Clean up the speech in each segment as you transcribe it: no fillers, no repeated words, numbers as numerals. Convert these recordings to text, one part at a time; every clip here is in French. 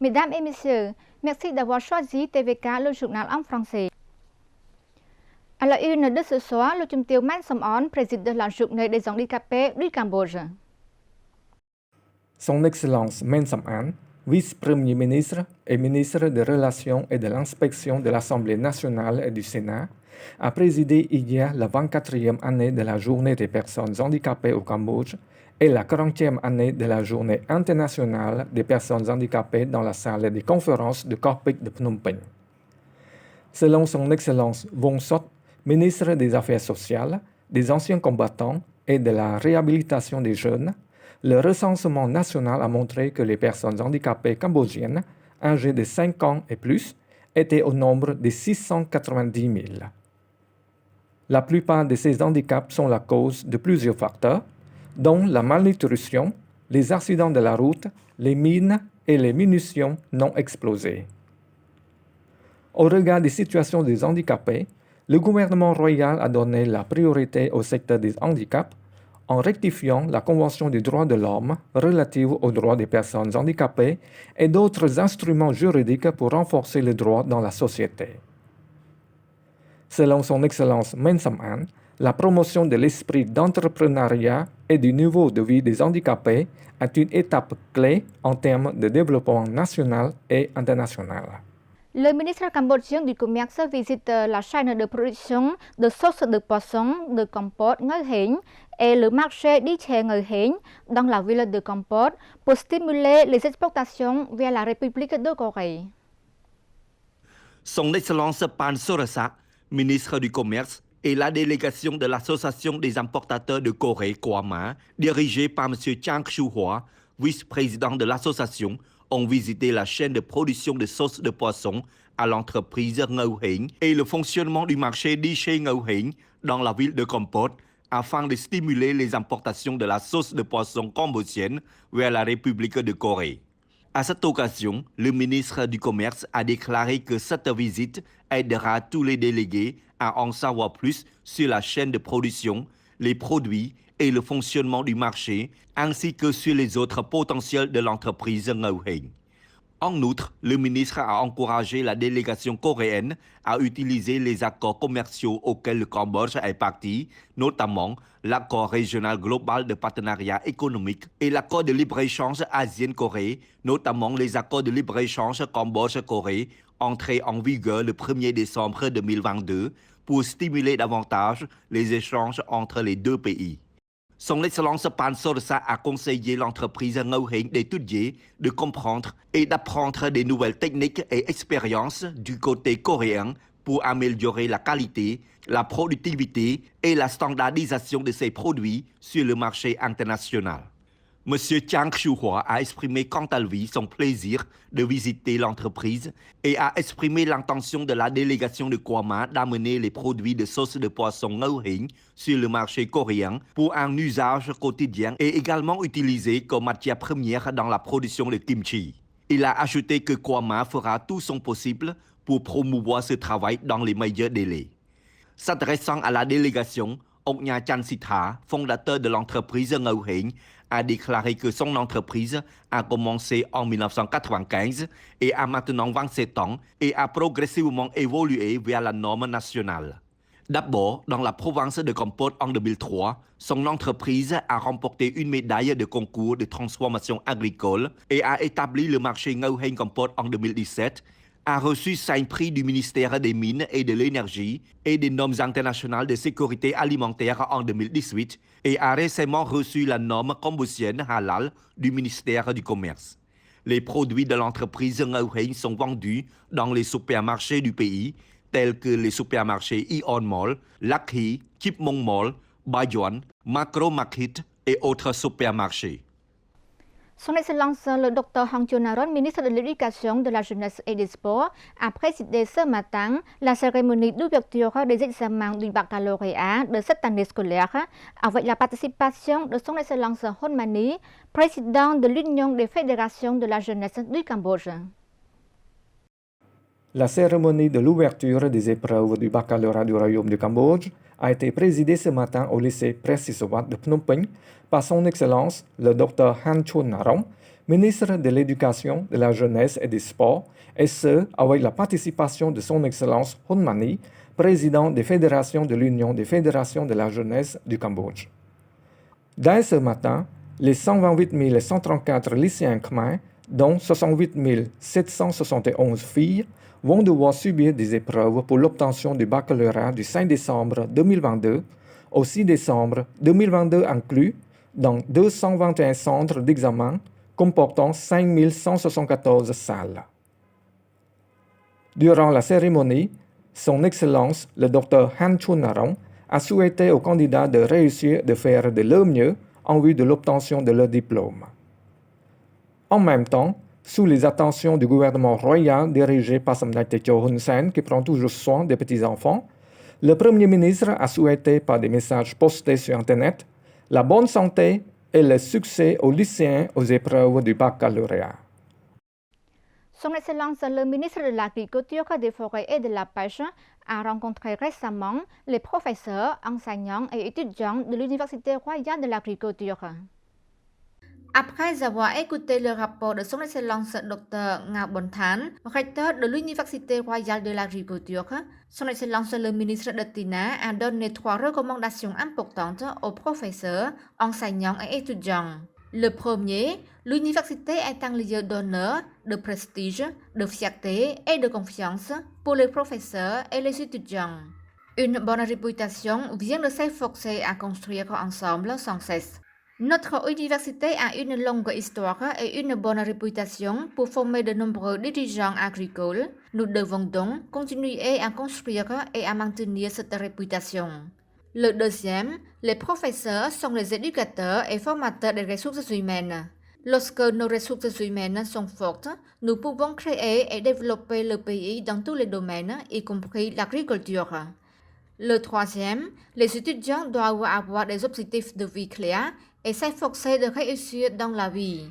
Mesdames et messieurs, merci d'avoir choisi TVK, le journal en français. À la une de ce soir, le Trung Tiêu Man Som-on préside la journée des handicapés du Cambodge. Son Excellence Men Som-an, vice-premier ministre et ministre des Relations et de l'Inspection de l'Assemblée nationale et du Sénat, a présidé hier la 24e année de la Journée des personnes handicapées au Cambodge et la 40e année de la Journée internationale des personnes handicapées dans la salle des conférences de Korpik de Phnom Penh. Selon son Excellence Vong Sot, ministre des Affaires sociales, des anciens combattants et de la réhabilitation des jeunes, le recensement national a montré que les personnes handicapées cambodgiennes, âgées de 5 ans et plus, étaient au nombre de 690 000. La plupart de ces handicaps sont la cause de plusieurs facteurs, dont la malnutrition, les accidents de la route, les mines et les munitions non explosées. Au regard des situations des handicapés, le gouvernement royal a donné la priorité au secteur des handicaps en rectifiant la Convention des droits de l'homme relative aux droits des personnes handicapées et d'autres instruments juridiques pour renforcer les droits dans la société. Selon son Excellence Men Som-an, la promotion de l'esprit d'entrepreneuriat et du niveau de vie des handicapés est une étape clé en termes de développement national et international. Le ministre cambodgien du Commerce visite la chaîne de production de sauce de poisson de Kampot Ngoi Heng et le marché d'Iche Ngoi Heng dans la ville de Kampot pour stimuler les exportations vers la République de Corée. Son Excellence Pan Sorasak, ministre du Commerce, et la délégation de l'Association des importateurs de Corée, KOAMA, dirigée par M. Chang Kyu-hwa, vice-président de l'association, ont visité la chaîne de production de sauce de poisson à l'entreprise Ngoi Heng et le fonctionnement du marché d'Iche Ngoi Heng dans la ville de Kampot afin de stimuler les importations de la sauce de poisson cambodgienne vers la République de Corée. À cette occasion, le ministre du Commerce a déclaré que cette visite aidera tous les délégués à en savoir plus sur la chaîne de production, les produits et le fonctionnement du marché, ainsi que sur les autres potentiels de l'entreprise Ngoi Heng. En outre, le ministre a encouragé la délégation coréenne à utiliser les accords commerciaux auxquels le Cambodge est parti, notamment l'accord régional global de partenariat économique et l'accord de libre-échange ASEAN-Corée, notamment les accords de libre-échange Cambodge-Corée, entrés en vigueur le 1er décembre 2022 pour stimuler davantage les échanges entre les deux pays. Son Excellence Pan Sorasak a conseillé l'entreprise Ngoi Heng d'étudier, de comprendre et d'apprendre des nouvelles techniques et expériences du côté coréen pour améliorer la qualité, la productivité et la standardisation de ses produits sur le marché international. M. Chang Kyu-hwa a exprimé quant à lui son plaisir de visiter l'entreprise et a exprimé l'intention de la délégation de KOAMA d'amener les produits de sauce de poisson Ngoi Heng sur le marché coréen pour un usage quotidien et également utilisé comme matière première dans la production de kimchi. Il a ajouté que KOAMA fera tout son possible pour promouvoir ce travail dans les meilleurs délais. S'adressant à la délégation, Oknya Chansitha, fondateur de l'entreprise Ngoi Heng, a déclaré que son entreprise a commencé en 1995 et a maintenant 27 ans et a progressivement évolué vers la norme nationale. D'abord, dans la province de Kampot en 2003, son entreprise a remporté une médaille de concours de transformation agricole et a établi le marché Ngoi Heng Kampot en 2017, a reçu 5 prix du ministère des Mines et de l'Énergie et des normes internationales de sécurité alimentaire en 2018 et a récemment reçu la norme cambodgienne halal du ministère du Commerce. Les produits de l'entreprise Ngoi Heng sont vendus dans les supermarchés du pays, tels que les supermarchés Ion Mall, Lakhi, Chipmong Mall, Bayon, Macro Market et autres supermarchés. Son Excellence le Dr Hong Chunaron, ministre de l'Éducation, de la Jeunesse et des Sports, a présidé ce matin la cérémonie d'ouverture des examens du baccalauréat de cette année scolaire avec la participation de Son Excellence Hun Mani, président de l'Union des fédérations de la jeunesse du Cambodge. La cérémonie de l'ouverture des épreuves du baccalauréat du Royaume du Cambodge a été présidée ce matin au lycée Presisawat de Phnom Penh par son Excellence le Dr Han Chunaron, ministre de l'Éducation, de la Jeunesse et des Sports, et ce, avec la participation de son Excellence Hun Mani, président des fédérations de l'Union des fédérations de la jeunesse du Cambodge. Dès ce matin, les 128 134 lycéens khmer, dont 68 771 filles, vont devoir subir des épreuves pour l'obtention du baccalauréat du 5 décembre 2022 au 6 décembre 2022 inclus dans 221 centres d'examen comportant 5 174 salles. Durant la cérémonie, Son Excellence, le Dr Han Chunaron, a souhaité aux candidats de réussir de faire de leur mieux en vue de l'obtention de leur diplôme. En même temps, sous les attentions du gouvernement royal dirigé par Samdech Techo Hun Sen, qui prend toujours soin des petits-enfants, le Premier ministre a souhaité par des messages postés sur Internet la bonne santé et le succès aux lycéens aux épreuves du baccalauréat. Son Excellence le ministre de l'Agriculture, des Forêts et de la Pêche a rencontré récemment les professeurs, enseignants et étudiants de l'Université royale de l'Agriculture. Après avoir écouté le rapport de Son Excellence Dr Ngao Bon Than, recteur de l'Université royale de l'Agriculture, Son Excellence le ministre de Tina a donné 3 recommandations importantes aux professeurs, enseignants et étudiants. Le premier, l'université est un lieu d'honneur, de prestige, de fierté et de confiance pour les professeurs et les étudiants. Une bonne réputation vient de s'efforcer à construire ensemble sans cesse. Notre université a une longue histoire et une bonne réputation pour former de nombreux dirigeants agricoles. Nous devons donc continuer à construire et à maintenir cette réputation. Le deuxième, les professeurs sont les éducateurs et formateurs des ressources humaines. Lorsque nos ressources humaines sont fortes, nous pouvons créer et développer le pays dans tous les domaines, y compris l'agriculture. Le troisième, les étudiants doivent avoir des objectifs de vie clairs et s'efforcer de réussir dans la vie.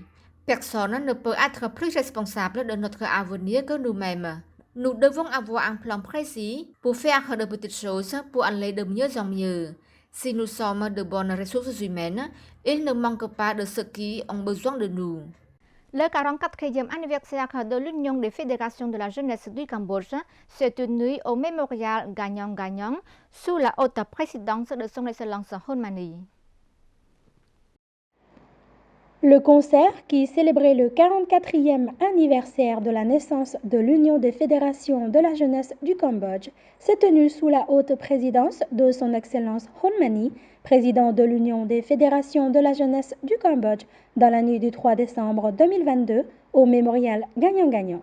Personne ne peut être plus responsable de notre avenir que nous-mêmes. Nous devons avoir un plan précis pour faire de petites choses pour aller de mieux en mieux. Si nous sommes de bonnes ressources humaines, il ne manque pas de ceux qui ont besoin de nous. Le 44e anniversaire de l'Union des fédérations de la jeunesse du Cambodge s'est tenu au mémorial Gagnon-Gagnon sous la haute présidence de Son Excellence Hun Mani. Le concert, qui célébrait le 44e anniversaire de la naissance de l'Union des fédérations de la jeunesse du Cambodge, s'est tenu sous la haute présidence de Son Excellence Hun Mani, président de l'Union des fédérations de la jeunesse du Cambodge, dans la nuit du 3 décembre 2022 au mémorial Gagnon-Gagnon.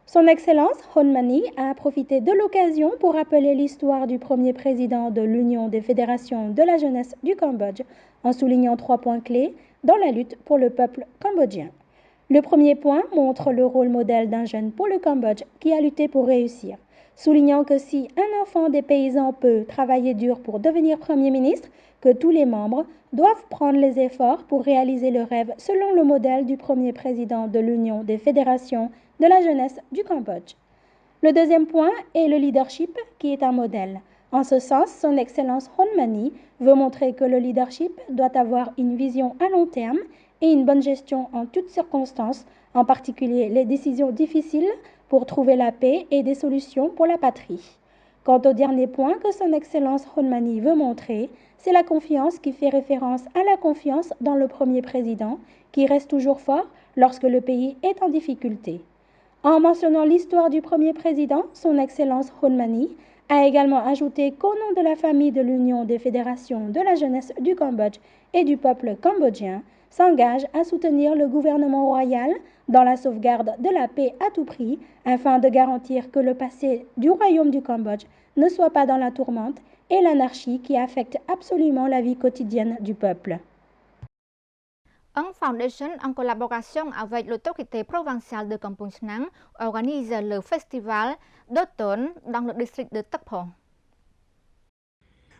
Son Excellence Hun Mani a profité de l'occasion pour rappeler l'histoire du premier président de l'Union des fédérations de la jeunesse du Cambodge, en soulignant 3 points clés dans la lutte pour le peuple cambodgien. Le premier point montre le rôle modèle d'un jeune pour le Cambodge qui a lutté pour réussir, soulignant que si un enfant des paysans peut travailler dur pour devenir Premier ministre, que tous les membres doivent prendre les efforts pour réaliser le rêve selon le modèle du premier président de l'Union des fédérations de la jeunesse du Cambodge. Le deuxième point est le leadership qui est un modèle. En ce sens, Son Excellence Hun Mani veut montrer que le leadership doit avoir une vision à long terme et une bonne gestion en toutes circonstances, en particulier les décisions difficiles pour trouver la paix et des solutions pour la patrie. Quant au dernier point que Son Excellence Hun Mani veut montrer, c'est la confiance qui fait référence à la confiance dans le premier président, qui reste toujours fort lorsque le pays est en difficulté. En mentionnant l'histoire du premier président, Son Excellence Hun Mani a également ajouté qu'au nom de la famille de l'Union des fédérations de la jeunesse du Cambodge et du peuple cambodgien, s'engage à soutenir le gouvernement royal dans la sauvegarde de la paix à tout prix, afin de garantir que le passé du royaume du Cambodge ne soit pas dans la tourmente et l'anarchie qui affecte absolument la vie quotidienne du peuple. Un Foundation, en collaboration avec l'autorité provinciale de Kampong Chnang, organise le festival d'automne dans le district de Takpo.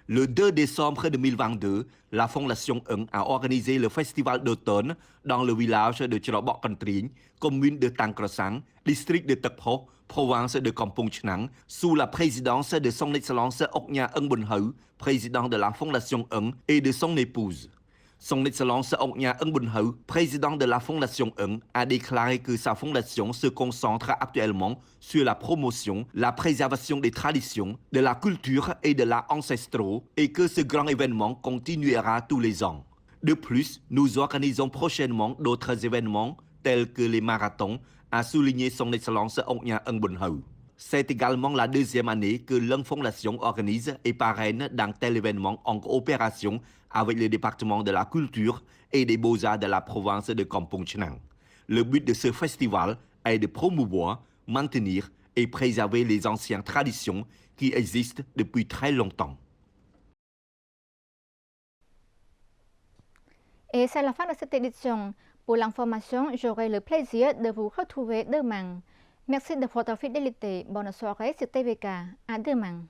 Le 2 décembre 2022, la Fondation Ung a organisé le festival d'automne dans le village de Chrobok Kantring, commune de Tang Krasang, district de Takpo, province de Kampong Chnang, sous la présidence de Son Excellence Oknya Ung Bun Hau, président de la Fondation Ung, et de son épouse. Son Excellence Ong Nha Ân Bun Heu, président de la Fondation Ân, a déclaré que sa fondation se concentre actuellement sur la promotion, la préservation des traditions, de la culture et de l'art ancestraux et que ce grand événement continuera tous les ans. De plus, nous organisons prochainement d'autres événements tels que les marathons, a souligné son Excellence Ong Nha Ân Bun Heu. C'est également la deuxième année que l'Ân Fondation organise et parraine d'un tel événement en coopération avec le département de la culture et des beaux-arts de la province de Kampong Chhnang. Le but de ce festival est de promouvoir, maintenir et préserver les anciennes traditions qui existent depuis très longtemps. Et c'est la fin de cette édition. Pour l'information, j'aurai le plaisir de vous retrouver demain. Merci de votre fidélité. Bonne soirée sur TVK. À demain.